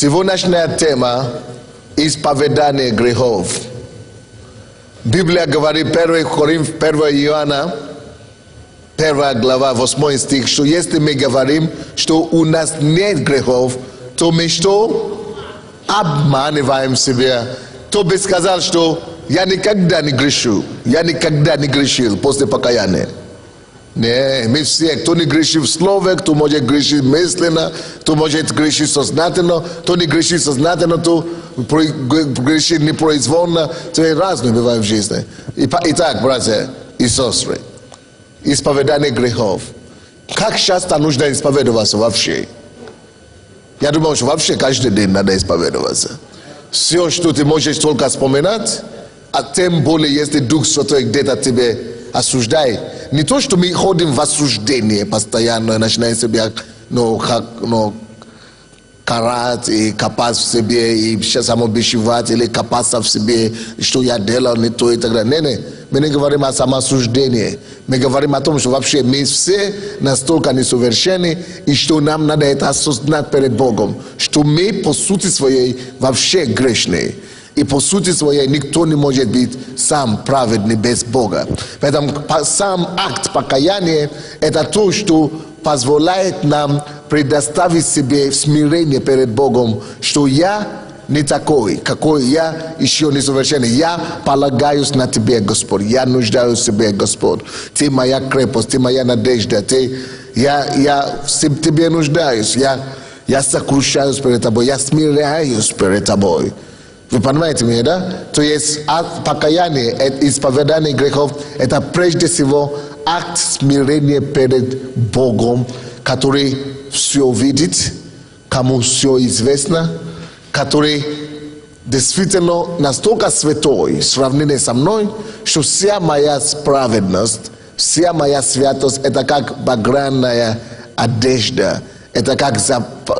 Сегодняшняя тема – исповедание грехов. Библия говорит, 1 Иоанна, 1 глава, 8 стих, что если мы говорим, что у нас нет грехов, то мы что? Обманываем себя. Кто бы сказал, что я никогда не грешу, я никогда не грешил после покаяния. Не, мы все, кто не грешит в слове, кто может грешить мысленно, кто может грешить сознательно, кто не грешит сознательно, кто грешит непроизвольно. Это разное бывает в жизни. Итак, братья и сестры, исповедание грехов. Как часто нужно исповедоваться вообще? Я думаю, что вообще каждый день надо исповедоваться. Все, что ты можешь только вспоминать, а тем более, если Дух Святой где-то тебе осуждает. Не то, что мы ходим в осуждение постоянно, начинаем себя карать и копать в себе, и самобичевать, или копаться в себе, что я делал не то и так далее. Не, мы не говорим о самоосуждении. Мы говорим о том, что вообще мы все настолько несовершенны, и что нам надо это осознать перед Богом, что мы по сути своей вообще грешные. И по сути своей никто не может быть сам праведный без Бога. Поэтому сам акт покаяния – это то, что позволяет нам предоставить себе смирение перед Богом, что я не такой, какой я еще несовершенный. Я полагаюсь на Тебя, Господь. Я нуждаюсь в Тебе, Господь. Ты моя крепость, Ты моя надежда. Я в Тебе нуждаюсь. Я сокрушаюсь перед Тобой. Я смиряюсь перед Тобой. Вы понимаете меня, да? То есть акт покаяния, исповедание грехов, это прежде всего акт смирения перед Богом, который все видит, кому все известно, который действительно настолько святой в сравнении со мной, что вся моя праведность, вся моя святость, это как багряная одежда. Это как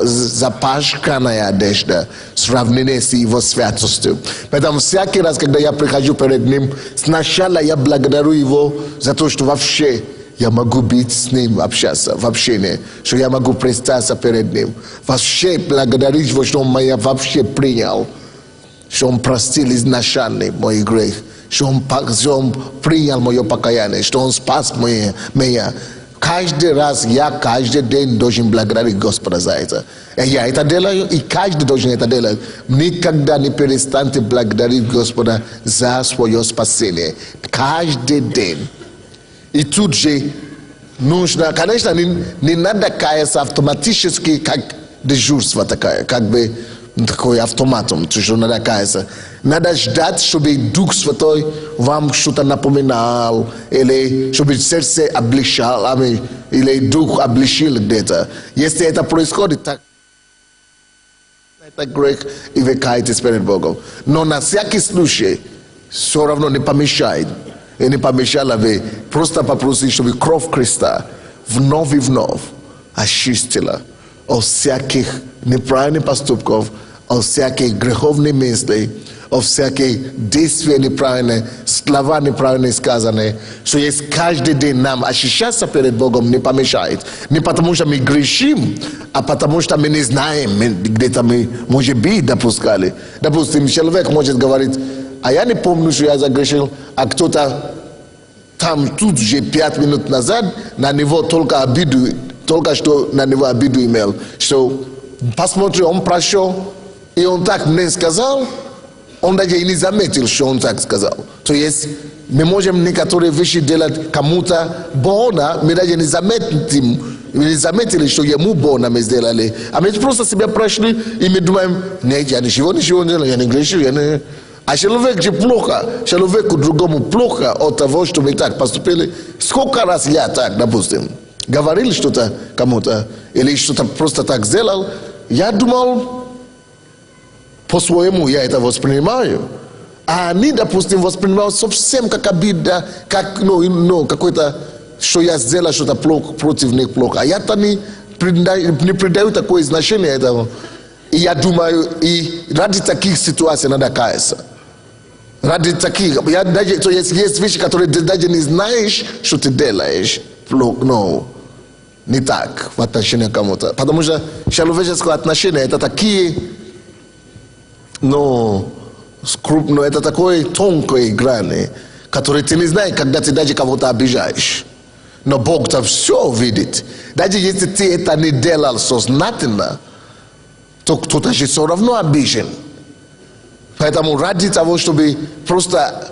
запачканная одежда в сравнении с его святостью. Поэтому всякий раз, когда я прихожу перед ним, сначала я благодарю его за то, что вообще я могу быть с ним, общаться в общении, что я могу предстаться перед ним. Вообще благодарить его, что он меня вообще принял, что он простил изначально мой грех, что он принял мое покаяние, что он спас меня. Каждый раз я каждый день должен благодарить Господа за это. И я это делаю, и каждый должен это делать. Никогда не перестаньте благодарить Господа за свое спасение. Каждый день. И тут же нужно, конечно, не надо каяться автоматически, как дежурство такое, как бы такой автоматом, что надо каяться. Надо ждать, чтобы Дух Святой вам что-то напоминал, или чтобы сердце облегчало, или Дух облегчил где-то. Если это происходит, так это грех, и вы каетесь перед Богом. Но на всякий случай все равно не помешает. И не помешало вы просто попросить, чтобы кровь Христа вновь и вновь очистила от всяких неправильных поступков, от всяких греховных мыслей, от всяких действий неправильных, слова неправильно сказанные, что есть каждый день нам ощущаться перед Богом не помешает. Не потому что мы грешим, а потому что мы не знаем, где-то мы, может быть, допускали. Допустим, человек может говорить, а я не помню, что я загрешил, а кто-то там тут же 5 минут назад на него только что на него обиду имел. Что посмотри, он прошел, и он так мне сказал, он даже и не заметил, что он так сказал. То есть мы можем некоторые вещи делать кому-то больно, мы даже не заметили, что ему больно мы сделали. А мы просто себя прошли, и мы думаем, нет, я ничего не делал, я не грешу, я не... А человек же плохо, человеку другому плохо от того, что мы так поступили. Сколько раз я так, допустим, говорил что-то кому-то, или что-то просто так сделал, я думал, по-своему я это воспринимаю. А они, допустим, воспринимают совсем как обида, как, какой-то, что я сделал что-то против них плохо. А я-то не придаю такое значение этому. И я думаю, и ради таких ситуаций надо каяться. Ради таких, то есть вещи, которые ты даже не знаешь, что ты делаешь. Не так в отношении к кому-то. Потому что человеческое отношение это такие но это такой тонкой грани, который ты не знаешь, когда ты даже кого-то обижаешь. Но Бог-то все видит. Даже если ты это не делал сознательно, то кто-то же все равно обижен. Поэтому ради того, чтобы просто,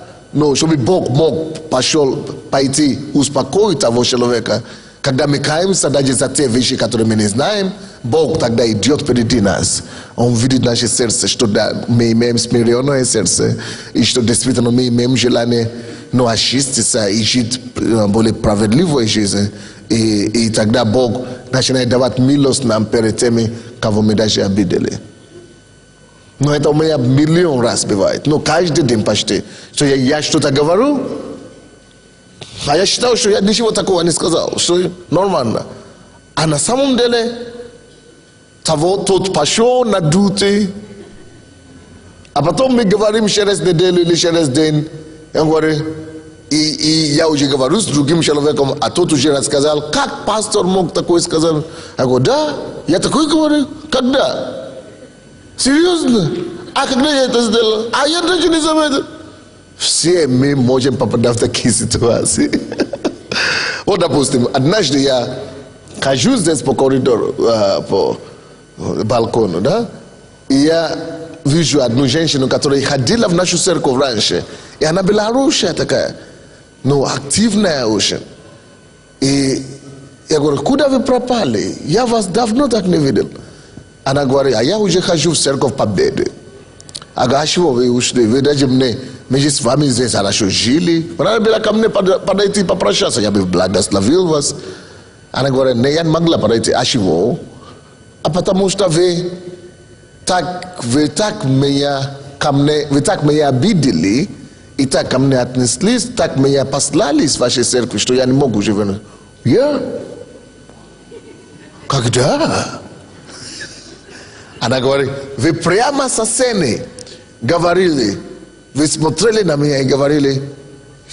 чтобы Бог мог пойти успокоить того человека, когда мы каемся даже за те вещи, которые мы не знаем, Бог тогда идет впереди нас. Он видит наше сердце, что мы имеем смиренное сердце, и что действительно мы имеем желание очиститься и жить более праведливой жизнью. И тогда Бог начинает давать милость нам перед теми, кого мы даже обидели. Но это у меня миллион раз бывает. Каждый день почти. Что я что-то говорю, а я считал, что я ничего такого не сказал, что нормально. А на самом деле тот пошел надутый, а потом мы говорим через неделю или через день, я говорю, и я уже говорю с другим человеком, а тот уже рассказал, как пастор мог такое сказать. Я говорю, да, я такое говорю, когда? Серьезно? А когда я это сделал? А я даже не заметил. Все мы можем попадать в такие ситуации. Вот, допустим, однажды я хожу здесь по коридору, по балкону, да, и я вижу одну женщину, которая ходила в нашу церковь раньше, и она белорусская такая, активная очень. И я говорю, куда вы пропали? Я вас давно так не видел. Она говорит, а я уже хожу в церковь Победы. А говорю, а чего вы ушли? Вы даже мы же с вами здесь хорошо жили. Она была ко мне подойти попрощаться. Я бы благословил вас. Она говорит, не, я не могла подойти. А чего? А потому что вы так меня обидели, и так ко мне отнеслись, так меня послали с вашей церкви, что я не могу уже вернуть. Я? Когда? Она говорит, вы прямо со сцены говорили, вы смотрели на меня и говорили,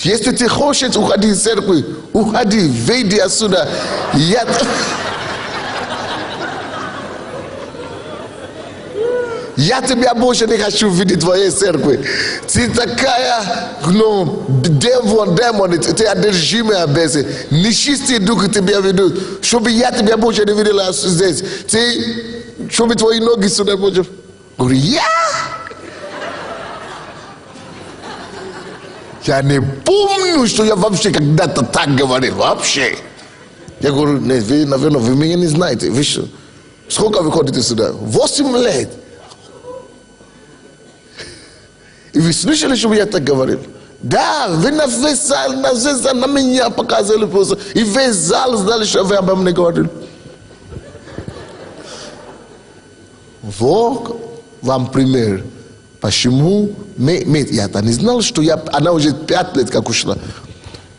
если ты хочешь уходить из церкви, уходи, выйди отсюда. Я тебя больше не хочу видеть в твоей церкви. Ты такая, демон, ты одержимая бесы. Нечистые духи тебя ведут. Чтобы я тебя больше не видела здесь. Чтобы твои ноги сюда больше. Говорю, я не помню, что я вообще когда-то так говорил. Вообще. Я говорю, вы, наверное, вы меня не знаете. Вы что? Сколько вы ходите сюда? 8 лет. И вы слышали, что я так говорил? Да, вы на весь зал на меня показали просто. И весь зал знали, что вы обо мне говорили. Вот вам пример. Почему я-то не знал, что она уже 5 лет как ушла.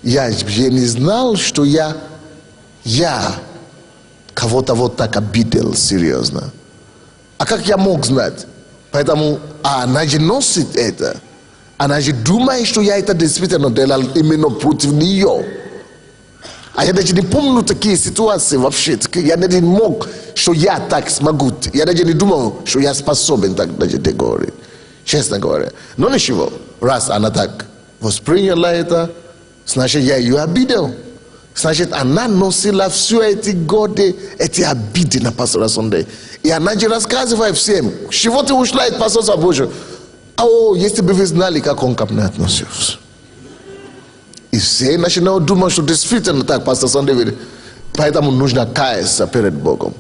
Я не знал, что я кого-то вот так обидел, серьезно. А как я мог знать? Поэтому она же носит это. Она же думает, что я это действительно делал именно против нее. А я даже не помню такие ситуации вообще. Я даже не мог, что я так смогу. Я даже не думал, что я способен так даже говорить. Честно говоря. Но ничего. Раз она так восприняла это, значит, я ее обидел. Значит, она носила все эти годы, эти обиды на пастора Sunday. И она же рассказывает всем, с чего ты ушла от пастора Божьего. Если бы вы знали, как он ко мне относился. И все начинают думать, что действительно так, пастор Sunday. Поэтому нужно каяться перед Богом.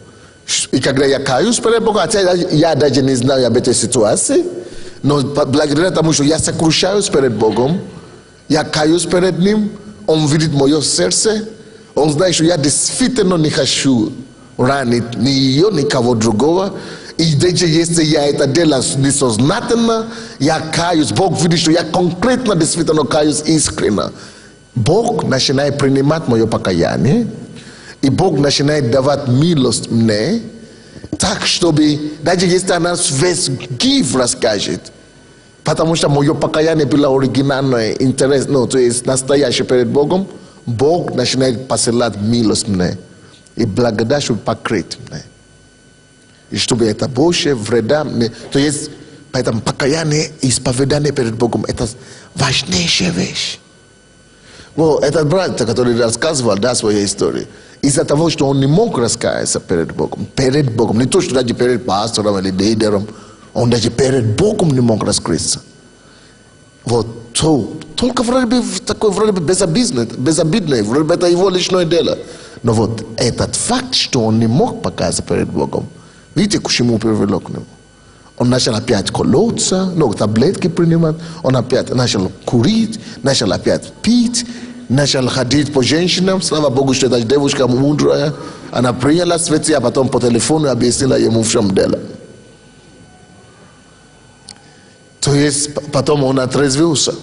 И когда я каюсь перед Богом, я даже не знаю об этой ситуации, но благодаря тому, что я сокрушаюсь перед Богом, я каюсь перед Ним, Он видит мое сердце, Он знает, что я действительно не хочу ранить ни ее, ни кого другого. И даже если я это делаю несознательно, я каюсь. Бог видит, что я конкретно действительно каюсь искренне. Бог начинает принимать мое покаяние, и Бог начинает давать милость мне, так, чтобы, даже если она весь гнев расскажет, потому что мое покаяние было оригинальное, интересное, то есть настоящее перед Богом, Бог начинает посылать милость мне и благодать, чтобы покрыть мне. И чтобы это больше вреда мне. То есть Поэтому покаяние и исповедание перед Богом это важнейшая вещь. Вот этот брат, который рассказывал, да, свою историю, из-за того, что он не мог раскаяться перед Богом, не то, что даже перед пастором или лидером, он даже перед Богом не мог раскрыться. Вот, только вроде бы такой вроде бы безобидный, вроде бы это его личное дело. Но вот этот факт, что он не мог показаться перед Богом, видите, к чему привело к нему? Он начал опять колоться, таблетки принимать, он опять начал курить, начал опять пить, начал ходить по женщинам. Слава Богу, что эта девушка мудрая, она приняла святые, а потом по телефону объяснила ему в чем дело. То есть потом он отрезвился.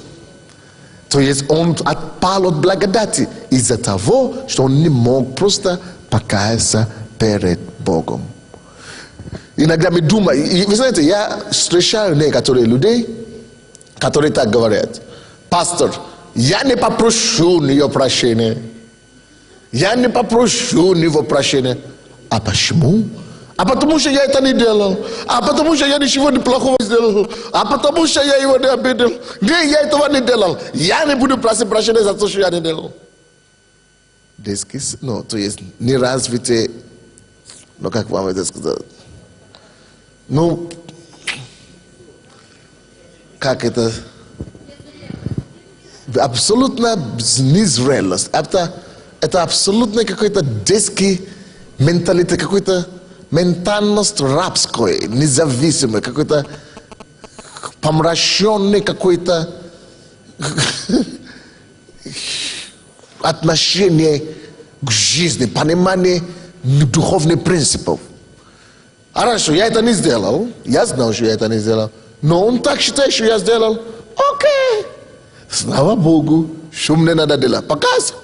То есть он отпал от благодати из-за того, что он не мог просто покаяться перед Богом. Иногда мы думаем, вы знаете, я встречаю некоторых людей, которые так говорят: пастор, я не попрошу нее прощения. Я не попрошу него прощения. А почему? А потому что я это не делал. А потому что я ничего плохого не сделал. А потому что я его не обидел. Не, я этого не делал. Я не буду просить прощения за то, что я не делал. То есть неразвитые, как вам это сказать? Как это? Абсолютно незрелость. Это абсолютно какой-то детский менталитет, какой-то ментальность рабской, независимой, какой-то помраченный какой-то отношение к жизни, понимание духовных принципов. Хорошо, я это не сделал, я знал, что я это не сделал, но он так считает, что я сделал. Окей, слава Богу, что мне надо делать? Показ.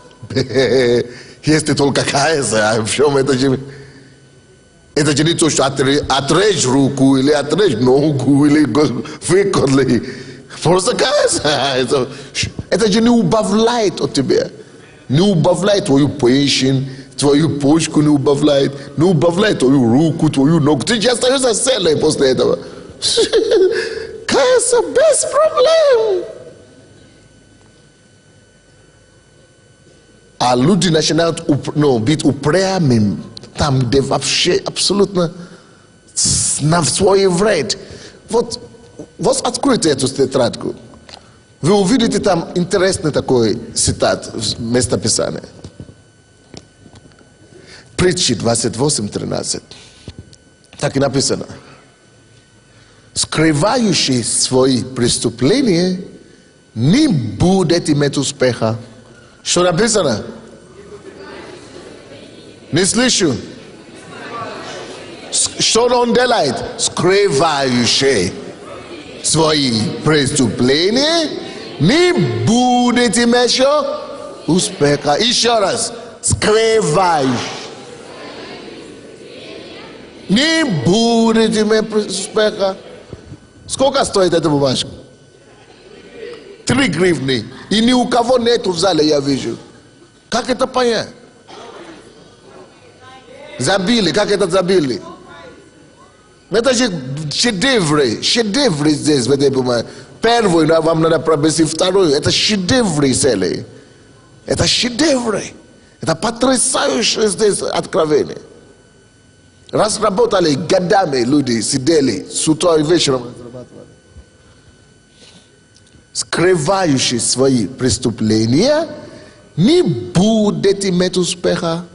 Если только каяться, а в чем это же? Это же не то, что отрежь руку, или отрежь ногу, или выколи. Просто каяться. Это же не убавляет от тебя. Не убавляет твою печень, твою почку не убавляет твою руку, твою ногу. Ты же остаешься целый после этого. Каяться без проблем. А люди начинают быть упрямыми там, где вообще абсолютно на свой вред. Вот откройте эту тетрадку. Вы увидите там интересный такой цитат, местописание. Притчи 28:13. Так и написано. Скрывающий свои преступления не будет иметь успеха. Что написано? Не слышу. Что он делает? Скрывающий свои преступления не будет иметь успеха. Еще раз. Скрывающий не будет иметь успеха. Сколько стоит эта бумажка? 3 гривны. И ни у кого нету в зале, я вижу. Как это понять? Забили. Как это забили? Это же шедевры здесь в этой бумаге. Первый вам надо пробиться, второй. Это шедевры цели. Это шедевры. Это потрясающее здесь откровение. Разработали годами люди, сидели с утра и вечером. Скрывающий свои преступления не будет иметь успеха,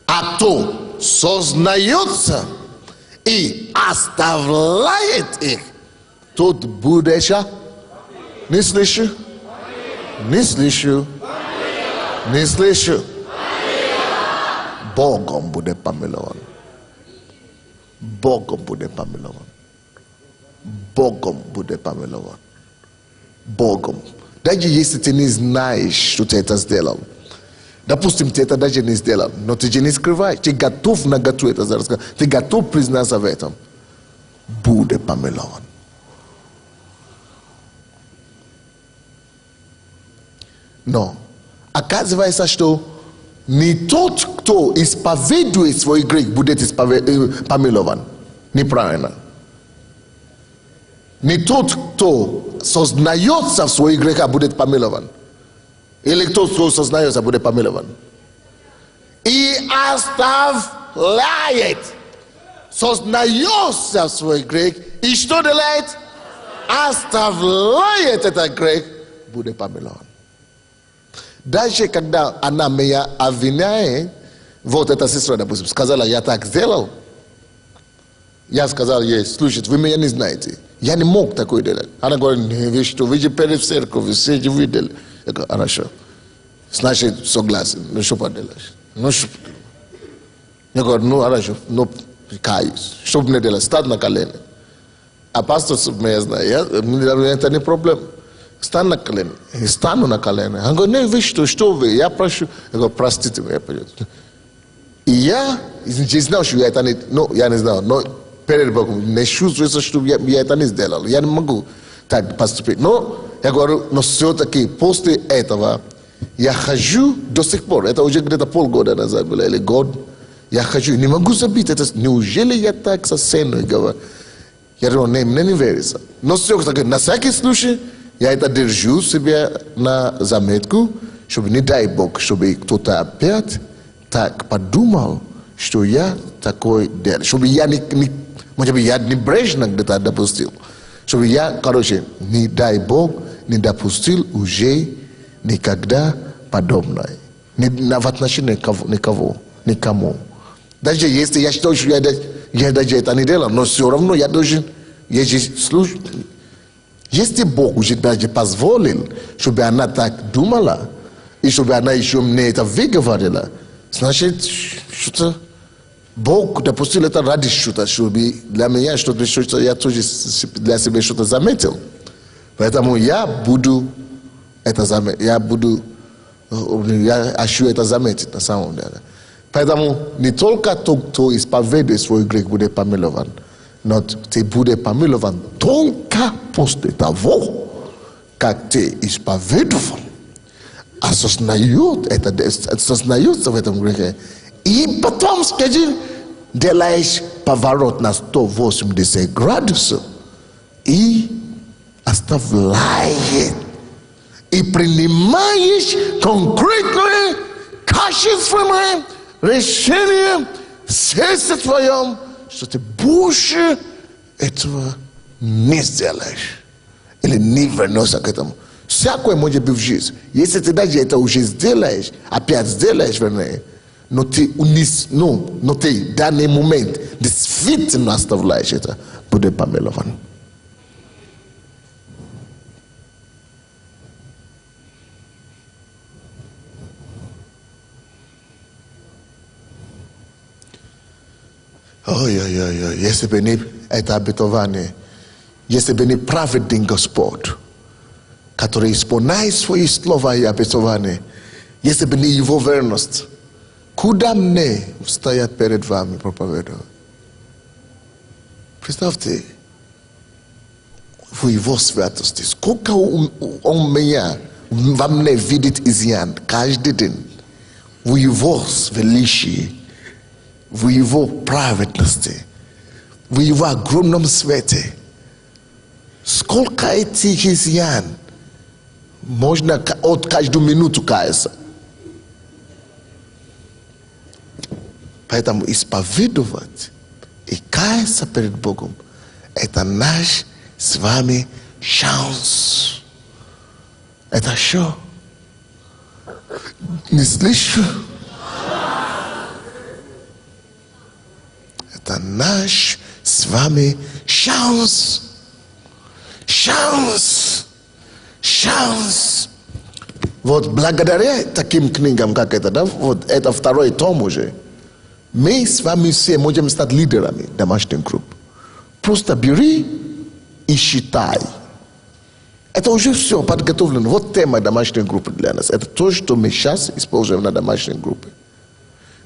а то сознается и оставляет их, тот будет. Не слышу? Не слышу? Не слышу? Богом будет помилован. Богом будет помилован. Богом будет помилован. Богом. Даже если ты не знаешь, что ты это сделал. Допустим, ты это даже не сделал, но ты же не скрываешь. Ты готов на готов это сделать. Ты готов признаться в этом. Будет помилован. Но оказывается, что не тот, кто исповедует свой грех, будет помилован. Неправильно. ni tot to soznająca w swoich grzechach bude pomilowany. Ile kto soznająca bude pomilowany. I оставляет сознается в свой грех, и что делает? Оставляет этот грех, будет помилован. Даже когда она меня обвиняет, вот эта сестра, допустим, сказала, я так сделал, я сказал ей, слушайте, вы меня не знаете, я не мог такое делать. Она говорит, вы что, вы же перед церковью, все же видели. Я говорю, хорошо, значит, согласен, ну что поделаешь? Ну что? Я говорю, ну хорошо, ну каюсь, что мне делать, стать на колени. А пастор меня знает, это не проблема. Стань на колени. И стану на колени. Он говорит, ну вы что вы, я прошу. Я говорю, простите меня, пожалуйста. И я не знал, что я это не, ну, я не знал, но перед Богом, не чувствую, что я это не сделал. Я не могу так поступить. Но я говорю, но все-таки после этого я хожу до сих пор, это уже где-то полгода назад было, или год, я хожу, не могу забыть это, неужели я так совсем говорю? Я думаю, мне не верится. Но все-таки на всякий случай, я это держу себе на заметку, чтобы, не дай Бог, чтобы кто-то опять так подумал, что я такой делал. Чтобы я может быть, я небрежно где-то допустил. Чтобы я, короче, не дай Бог, не допустил уже никогда подобное. В отношении никому. Даже если я считаю, что я даже это не делал, но все равно я должен, если Бог уже даже позволил, чтобы она так думала, и чтобы она еще мне это выговорила, значит, что-то Бог допустил это ради что-то, чтобы для меня что-то, я тоже для себя что-то заметил. Поэтому я буду это заметить, я хочу это заметить на самом деле. Поэтому не только тот, кто исповедует свой грех, будет помилован, но ты будешь помилован только после того, как ты исповедовал, осознается в этом грехе, и потом, скажи, делаешь поворот на 180 градусов и оставляешь, и принимаешь конкретное, качественное решение в сердце твоем, что ты больше этого не сделаешь или не вернешься к этому. Всякое может быть в жизни. Если ты даже это уже сделаешь, опять сделаешь, вернее, но ты в данный момент действительно оставляешь это, будет помилован. Ой-ой-ой, если бы не это обетование, если бы не праведный Господь, который исполняет свои слова и обетования, если бы не его верность, куда мне стоять перед вами проповедовать? Представьте, в его святости, сколько он меня во мне видит изъян каждый день, в его величии, в его праведности, в его огромном свете. Сколько этих изъян можно от каждую минуту каяться. Поэтому исповедовать и каяться перед Богом — это наш с вами шанс. Это что? Не слышу? Это наш с вами шанс. Шанс. Шанс. Вот благодаря таким книгам, как это, да, вот это второй том уже, мы с вами все можем стать лидерами домашних групп. Просто бери и считай. Это уже все подготовлено. Вот тема домашней группы для нас. Это то, что мы сейчас используем на домашней группе.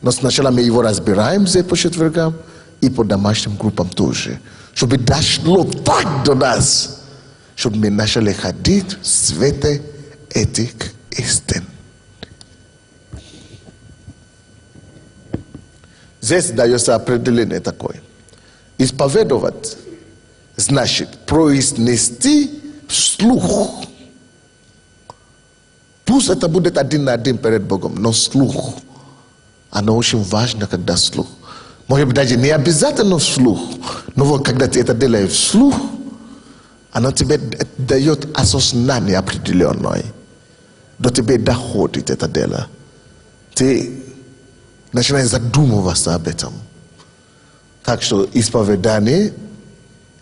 Но сначала мы его разбираем здесь по четвергам и по домашним группам тоже. Чтобы дошло так до нас, чтобы мы начали ходить в свете этих истин. Здесь дается определение такое. Исповедовать Значит, произнести вслух. Пусть это будет один на один перед Богом, но вслух. Оно очень важно, когда вслух. Может быть, даже не обязательно вслух, но вот когда ты это делаешь вслух, оно тебе дает осознание определенное. До тебе доходит это дело. Ты начинаешь задумываться об этом. Так что исповедание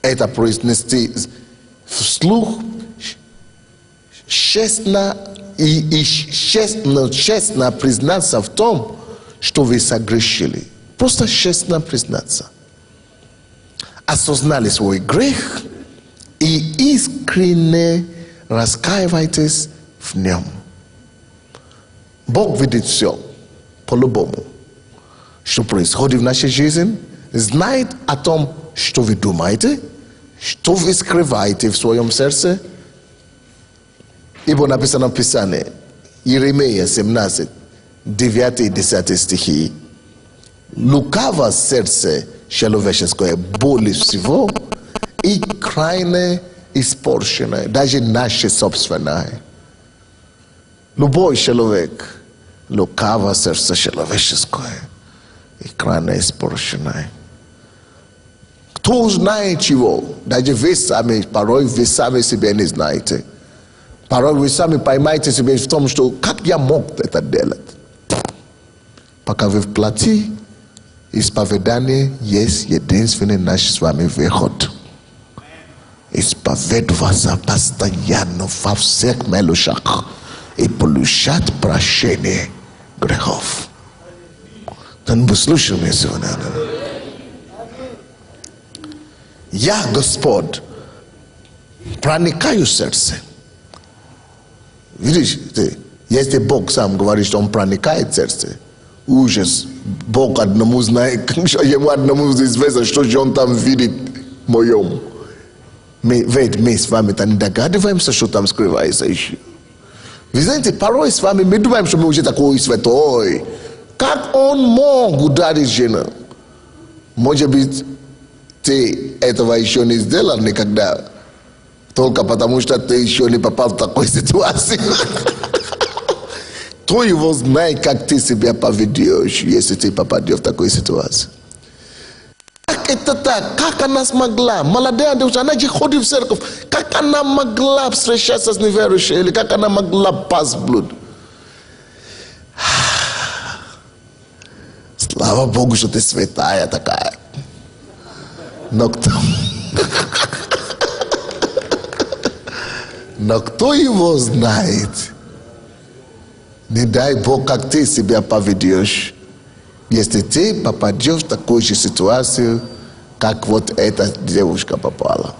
это произнести вслух честно честно признаться в том, что вы согрешили. Просто честно признаться. Осознали свой грех и искренне раскаивайтесь в нем. Бог видит все по-любому, что происходит в нашей жизни, знает о том, что вы думаете, что вы скрываете в своем сердце. Ибо написано в Писании, Иеремия 17, 9 и 10 стихи. Лукаво сердце человеческое более всего и крайне испорченное, даже наше собственное. Любой человек, лукаво сердце человеческое и крайне испорченное. Кто знает чего? Даже вы сами, порой вы сами себе не знаете. Порой вы сами поймаете себя в том, что как я мог это делать. Пока вы в плоти, исповедание есть единственный наш с вами выход. Исповедоваться постоянно во всех мелочах и получать прощение грехов. Dann послушай меня сегодня. Я, Господь, проникаю в сердце. Видишь, если Бог сам говорит, что Он проникает в сердце, ужас. Бог одному знает, ему одному известно, что же Он там видит в моем. Ведь мы с вами-то не догадываемся, что там скрывается еще. Вы знаете, порой с вами мы думаем, что мы уже такой святой. Как Он мог ударить жену? Может быть, ты этого еще не сделал никогда. Только потому, что ты еще не попал в такую ситуацию. Кто его знает, как ты себя поведешь, если ты попадешь в такую ситуацию? Как это так? Как она смогла? Молодая девушка, она же ходит в церковь. Как она могла встречаться с неверующими? Или как она могла пасть в блуд? Слава Богу, что ты святая такая. Но кто... Но кто его знает? Не дай Бог, как ты себя поведешь, если ты попадешь в такую же ситуацию, как вот эта девушка попала.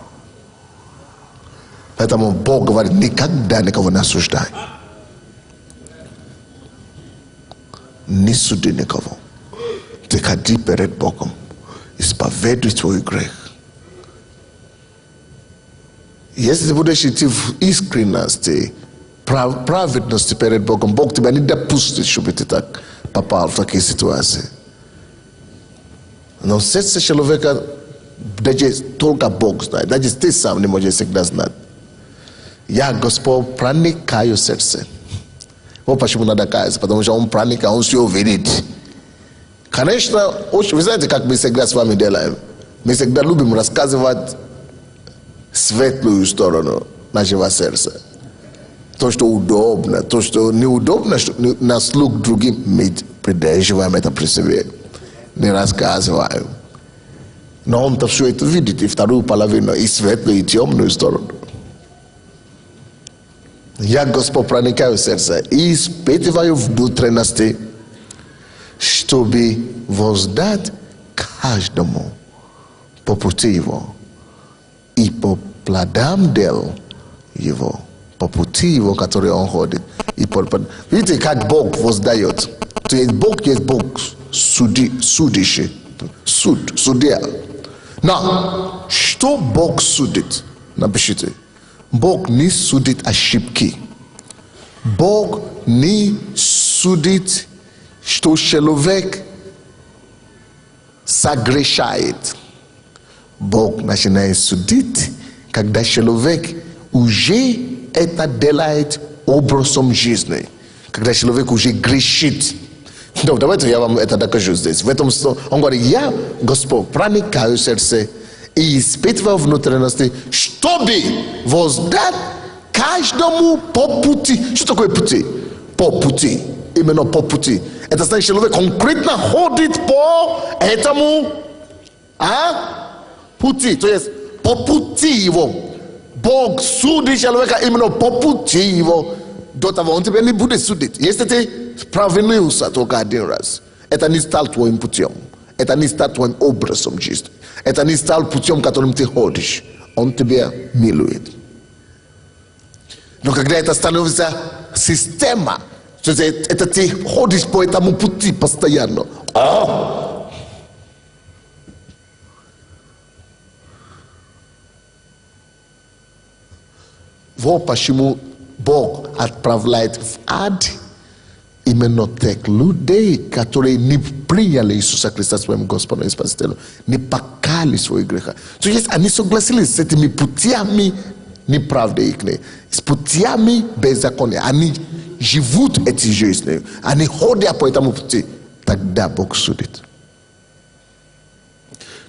Поэтому Бог говорит, никогда никого не осуждай. Не суди никого. Ты ходи перед Богом, исповедуй свой грех. Если ты будешь идти в искренности, праведности перед Богом, Бог тебя не допустит, чтобы ты так попал в такие ситуации. Но сердце человека даже только Бог знает, даже ты сам не можешь всегда знать. Я, Господь, проникаю в сердце. Вот почему надо каяться, потому что Он проникает, Он все видит. Конечно, вы знаете, как мы всегда с вами делаем? Мы всегда любим рассказывать светлую сторону нашего сердца. То, что удобно, то, что неудобно на слух другим, мы придерживаем это при себе. Не рассказываем. Но Он-то все это видит, и вторую половину, и светлую, и темную сторону. Я, Господь, проникаю в сердце и испытываю внутренности, чтобы воздать каждому по пути его и по плодам дел его, по пути его, который он ходит. Видите, как Бог воздает. То есть Бог судящий. Судья. Но что Бог судит? Напишите. Бог не судит ошибки. Бог не судит, что человек согрешает. Бог начинает судить, когда человек уже это делает образом жизни, когда человек уже грешит. Ну, давайте я вам это докажу здесь. В этом он говорит, я, Господь, проникаю в сердце и испытываю внутренности, чтобы воздать каждому по пути. Что такое пути? По пути. Именно по пути. Это значит, человек конкретно ходит по этому пути. То есть по пути его. Бог судит человека именно по пути его. До того он тебя не будет судить. Если ты провинился только один раз, это не стал твоим путем. Это не стал твоим образом жизни. Это не стал путем, которым ты ходишь. Он тебя милует. Но когда это становится система, то есть это ты ходишь по этому пути постоянно. Вот почему Бог отправляет в ад именно тех людей, которые не приняли Иисуса Христа своим Господом и Спасителем, не покаяли свои грехи. То есть они согласились с этими путями неправды их, с путями беззакония. Они живут эти жизни, они ходят по этому пути. Тогда Бог судит.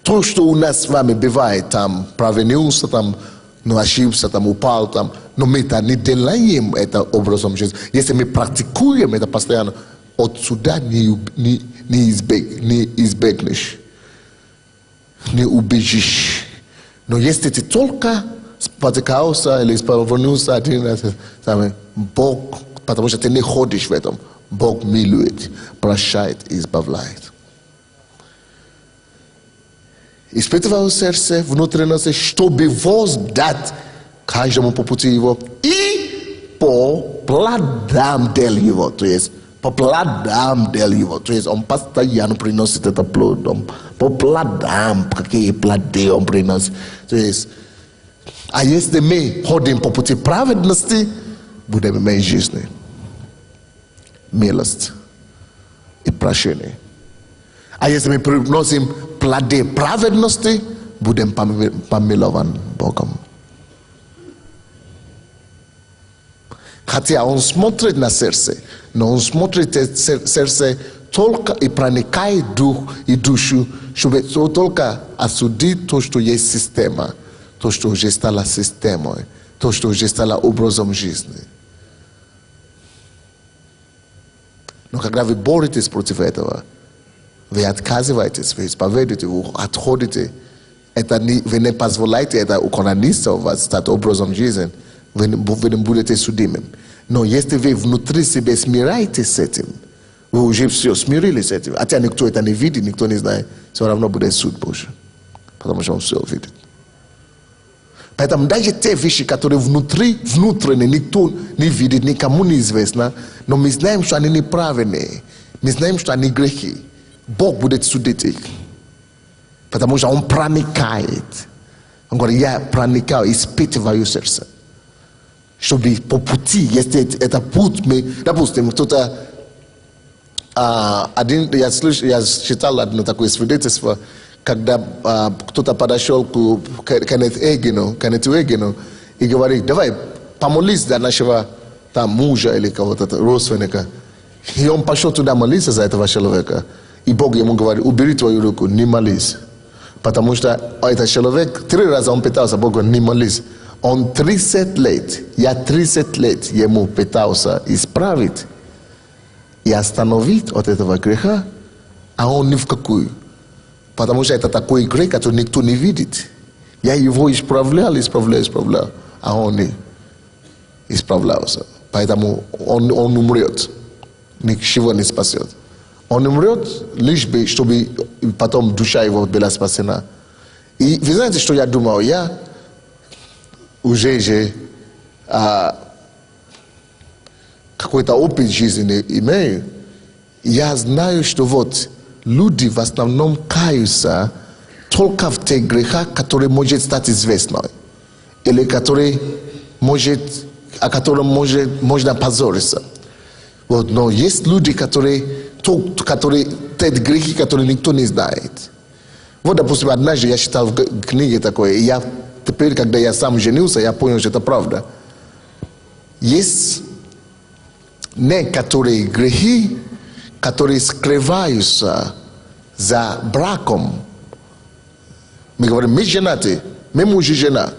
То, что у нас с вами бывает, там, провинился, там, но ошибся, там, упал, там, но мы это не делаем это образом жизни. Если мы практикуем это постоянно, от суда не избегнешь, не убежишь. Но если ты только спотыкался или провинился один раз, Бог, потому что ты не ходишь в этом, Бог милует, прощает и избавляет. Испытывал сердце, внутренности, чтобы воздать каждому по пути его и по плодам дел его. То есть по плодам дел его. То есть он постоянно приносит это плод. По плодам, какие плоды он приносит. То есть, а если мы ходим по пути праведности, будем иметь жизнь, милость и прощение. А если мы приносим плоды праведности, будем помилованы Богом. Хотя он смотрит на сердце, но он смотрит на сердце только и проникает дух и душу, чтобы только осудить то, что есть система, то, что уже стало системой, то, что уже стало образом жизни. Но когда вы боретесь против этого, вы отказываетесь, вы исповедуете, вы отходите, это вы не позволяете это укорениться у вас, стать образом жизни, вы не будете судимым. Но если вы внутри себя смираетесь с этим, вы уже все смирились с этим, хотя никто это не видит, никто не знает, все равно будет суд Божий, потому что он все видит. Поэтому даже те вещи, которые внутренне никто не видит, никому не известно, но мы знаем, что они неправильные, мы знаем, что они грехи. Бог будет судить их. Потому что он проникает. Он говорит, я проникаю, испытываю сердце. Чтобы по пути, если это путь, допустим, кто-то, я читал одно такое свидетельство, когда кто-то подошел к Кеннету Эгину и говорит, давай помолись за нашего там мужа или кого-то родственника. И он пошел туда молиться за этого человека. И Бог ему говорит, убери твою руку, не молись. Потому что этот человек 3 раза он пытался, Бог говорит, не молись. Он 30 лет, я 30 лет ему пытался исправить и остановить от этого греха, а он ни в какую. Потому что это такой грех, который никто не видит. Я его исправлял, а он не исправлялся. Поэтому он умрет, ничего не спасет. Он умрет, лишь бы, чтобы потом душа его была спасена. И вы знаете, что я думал? Я уже какой-то опыт жизни имею. Я знаю, что вот люди в основном каются только в тех грехах, которые может стать известной. Или о котором можно позориться. Вот, но есть люди, которые те грехи, которые никто не знает. Вот, допустим, однажды я читал в книге такое, и я теперь, когда я сам женился, я понял, что это правда. Есть некоторые грехи, которые скрываются за браком. Мы говорим, мы женаты, мы муж и жена.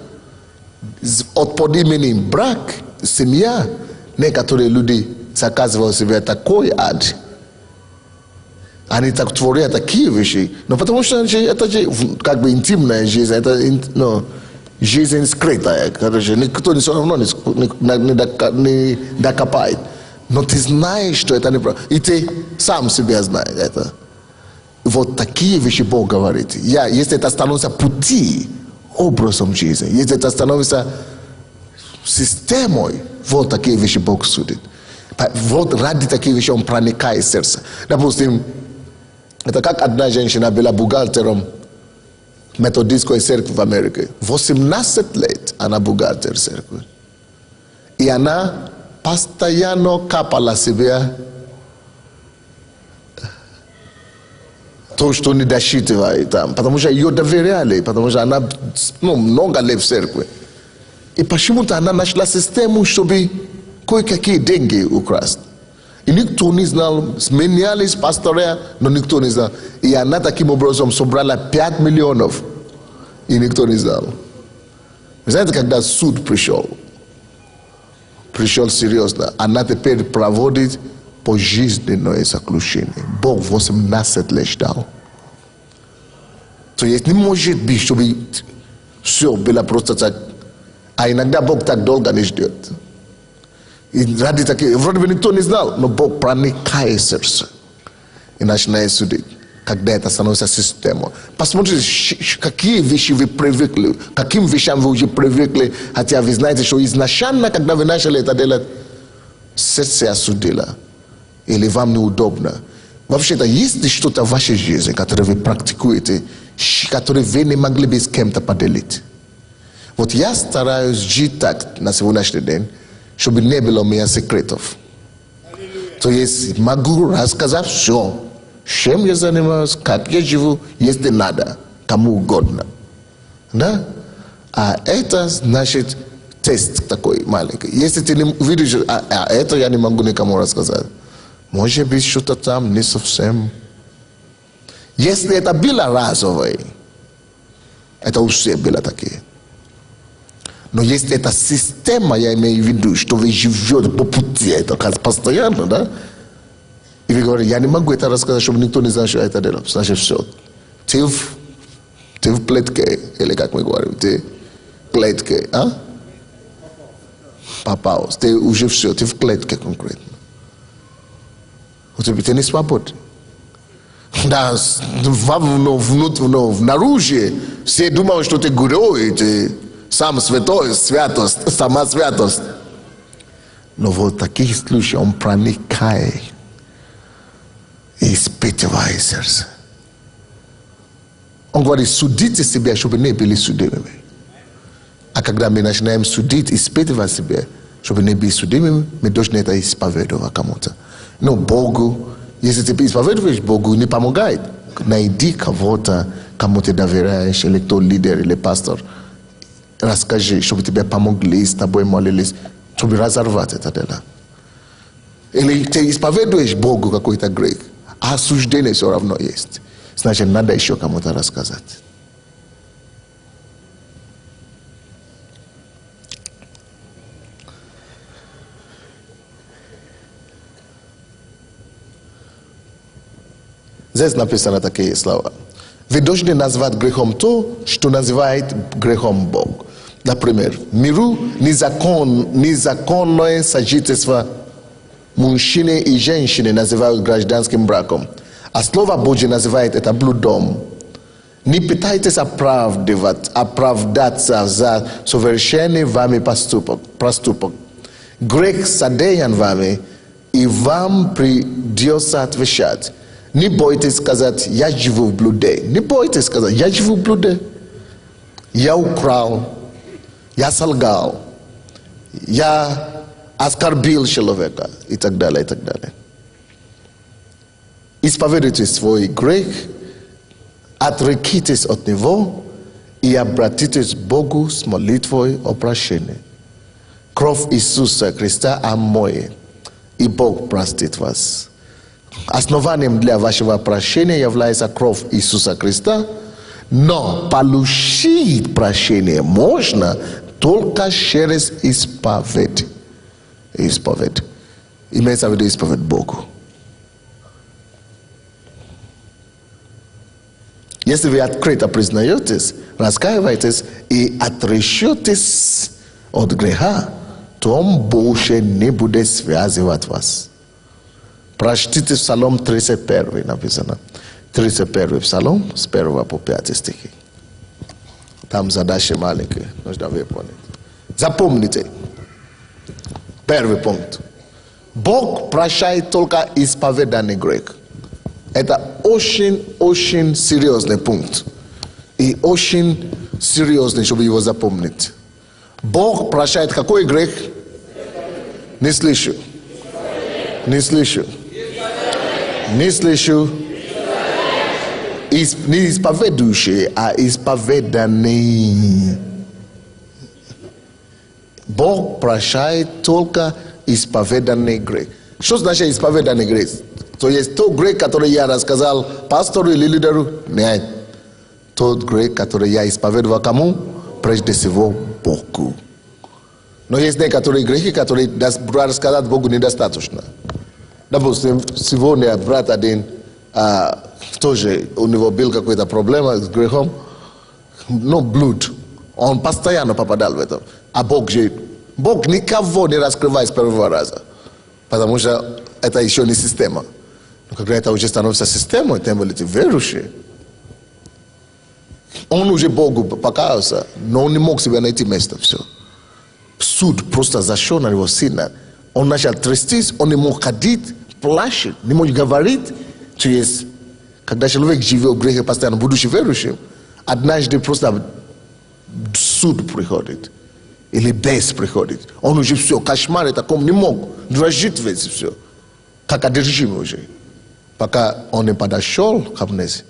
От под именем брак, семья, некоторые люди заказывают себе такой ад. Они так творят такие вещи. Но потому что это же как бы интимная жизнь, это жизнь скрытая. Короче, никто все равно не докопает. Но ты знаешь, что это неправда. И ты сам себя знаешь это. Вот такие вещи Бог говорит. Если это становится пути, образом жизни, если это становится системой, вот такие вещи Бог судит. Вот ради таких вещей Он проникает в сердце. Допустим, это как одна женщина была бухгалтером методистской церкви в Америке. 18 лет она бухгалтер церкви. И она постоянно капала себе то, что не досчитывает там. Потому что ее доверяли, потому что она много лет в церкви. И почему-то она нашла систему, чтобы кое-какие деньги украсть. И никто не знал, сменялись пастора, но никто не знал. И она таким образом собрала 5 миллионов, и никто не знал. Вы знаете, когда суд пришел серьезно, она теперь проводит пожизненное заключение. Бог 18 лет ждал. То есть не может быть, чтобы все было просто так. А иногда Бог так долго не ждет. И ради таких, вроде бы никто не знал, но Бог проникает в сердце и начинает судить, когда это становится системой. Посмотрите, какие вещи вы привыкли, к каким вещам вы уже привыкли, хотя вы знаете, что изначально, когда вы начали это делать, сердце осудило, или вам неудобно. Вообще-то, есть ли что-то в вашей жизни, которое вы практикуете, которое вы не могли бы с кем-то поделить? Вот я стараюсь жить так на сегодняшний день, чтобы не было у меня секретов. То есть могу рассказать все, чем я занимаюсь, как я живу, если надо, кому угодно. Да? А это значит тест такой маленький. Если ты не видишь, это я не могу никому рассказать. Может быть, что-то там не совсем. Если это было разовое, это у всех было такие. Но если это система, я имею в виду, что вы живете по пути, это постоянно, да? И вы говорите, я не могу это рассказать, чтобы никто не знал, что я это делаю. Значит, все. Ты в плетке, или как мы говорим, ты в клетке, а? Попал. Ты уже все, ты в клетке конкретно. Ты не свободен. Да, внаружи все думают, что ты герой, ты сам святой, святость, сама святость. Но вот в таких случаях Он проникает и испытывает сердце. Он говорит, судите себя, чтобы не были судимыми. А когда мы начинаем судить, испытывать себя, чтобы не быть судимыми, мы должны это исповедовать кому-то. Но Богу, если ты исповедуешь Богу, не помогает. Найди кого-то, кому ты доверяешь, или кто лидер, или пастор. Расскажи, чтобы тебе помогли, с тобой молились, чтобы разорвать это дело. Или ты исповедуешь Богу какой-то грех, а осуждение все равно есть. Значит, надо еще кому-то рассказать. Здесь написано такие слова. Вы должны назвать грехом то, что называет грехом Бог. Например, в миру незаконное сожительство мужчины и женщины называют гражданским браком. А Слово Божье называет это блудом. Не пытайтесь оправдаться за совершенный вами проступок. Грех содеян вами, и вам придется отвечать. Не бойтесь сказать, я живу в блуде. Не бойтесь сказать, я живу в блуде. Я украл, я солгал, я оскорбил человека и так далее, и так далее. Исповедуйте свой грех Отрекитесь от него и обратитесь к Богу с молитвой о прощении. Кровь Иисуса Христа омоет, и Бог простит вас. Основанием для вашего прощения является кровь Иисуса Христа, но получить прощение можно только через исповедь. Исповедь. Имеется в виду исповедь Богу. Если вы открыто признаетесь, раскаиваетесь и отречетесь от греха, то он больше не будет связывать вас. Прочтите Псалом 31 написано. 31 Псалом с 1 по 5 стихи. Там задача маленькая, нужно выполнить. Запомните. Первый пункт. Бог прощает только исповеданный грех. Это очень серьезный пункт. И очень серьезный, чтобы его запомнить. Бог прощает какой грех? Не слышу. Не слышу. Не слышу. Не исповедующий, а исповеданный. Бог прощает только исповеданный грех. Что значит исповеданный грех? То есть тот грех, который я рассказал пастору или лидеру? Нет. Тот грех, который я исповедовал кому? Прежде всего Богу. Но есть некоторые грехи, которые рассказать Богу недостаточно. Допустим, сегодня брат один тоже у него был какая-то проблема с грехом, но блуд. Он постоянно попадал в это. А Бог никого не раскрывает с первого раза. Потому что это еще не система. Но когда это уже становится системой, тем более верующий. Он уже Богу покаялся, но он не мог себе найти место. Все. Суд просто зашел на его сына. Он начал трястись, он не мог ходить, плачет, не мог говорить. То есть, когда человек живет в грехе постоянно, будучи верующим, однажды просто суд приходит. Или бес приходит. Он уже все, кошмар таком не мог. Дрожит весь все. Как одержимый уже. Пока он не подошел к амнезии.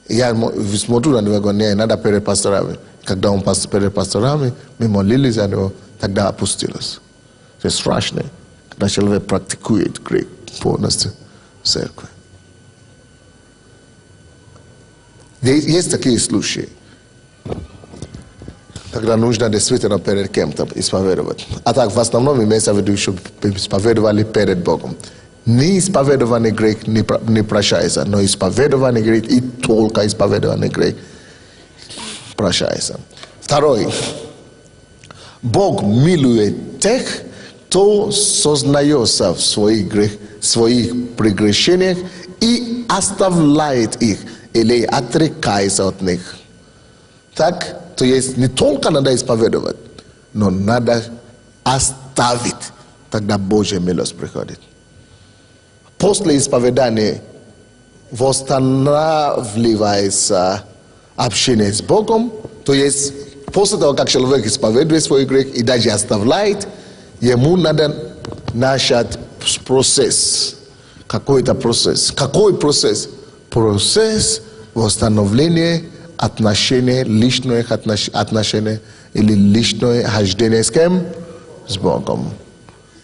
Я смотрю на него, не надо перед пасторами. Когда он перед пасторами, мы молились за него, тогда опустилось. Это страшно. Когда человек практикует грех полностью в церкви. Есть такие случаи, когда нужно действительно перед кем-то исповедовать. А так в основном имеется в виду, чтобы исповедовали перед Богом. Неисповедованный грех не прощается, но исповедованный грех и только исповедованный грех прощается. Второй. Бог милует тех, кто сознается в своих прегрешениях и оставляет их или отрекается от них. Так, то есть не только надо исповедовать, но надо оставить. Тогда Божья милость приходит. После исповедания восстанавливается общение с Богом. То есть после того, как человек исповедует свой грех и даже оставляет, ему надо начать процесс. Какой-то процесс. Какой процесс? Процесс восстановления отношений, личных отношений или личное хождение с кем? С Богом.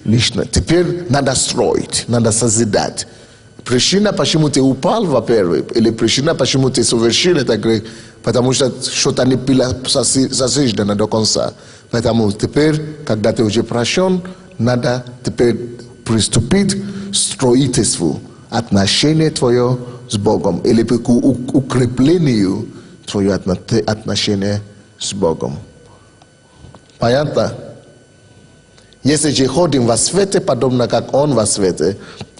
Лично. Теперь надо строить, надо созидать. Причина, почему ты упал, во-первых, или причина, почему ты совершил этот грех, потому что что-то не было созиждено до конца. Поэтому теперь, когда ты уже прощен, надо теперь приступить к строительству отношения твое с Богом, или к укреплению твое отношение с Богом. Понятно? Если же ходим во свете, подобно как Он во свете,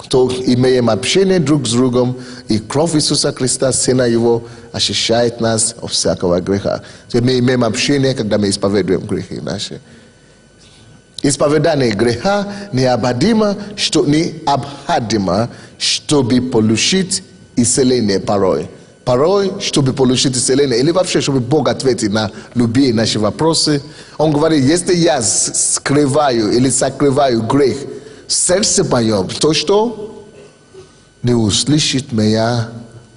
то имеем общение друг с другом, и кровь Иисуса Христа, Сына Его, очищает нас от всякого греха. То мы имеем общение, когда мы исповедуем грехи наши. Исповедание греха необходимо, чтобы получить исцеление порой. Порой, чтобы получить исцеление, или вообще, чтобы Бог ответил на любые наши вопросы. Он говорит, если я скрываю или сокрываю грех в сердце моем, то что? Не услышит меня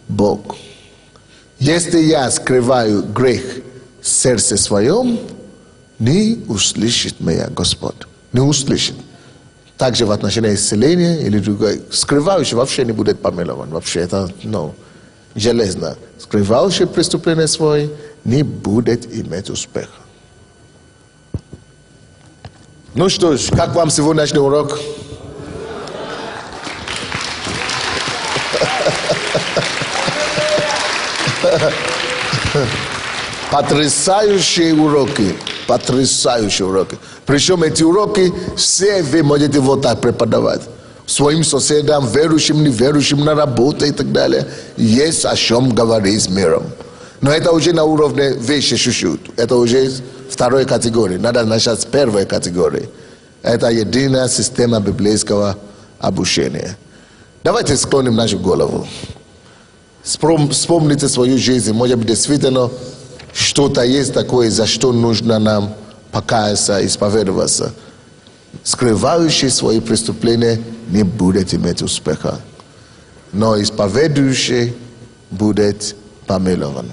Бог. Если я скрываю грех в сердце своем, не услышит меня Господь. Не услышит. Также в отношении исцеления или другой. Скрывающий вообще не будет помилован. Вообще это, железно. Скрывающий преступление свое не будет иметь успеха. Ну что ж, как вам сегодняшний урок? Потрясающие уроки. Потрясающие уроки. Причем эти уроки все вы можете вот так преподавать. Своим соседям, верующим, неверующим, на работе и так далее. Есть о чем говорить с миром. Но это уже на уровне вещи чуть-чуть. Это уже второй категории. Надо начать с первой категории. Это единая система библейского обучения. Давайте склоним нашу голову. Вспомните свою жизнь. Может быть, действительно, что-то есть такое, за что нужно нам покаяться, исповедоваться. Скрывающий свои преступления не будет иметь успеха. Но исповедующий будет помилован.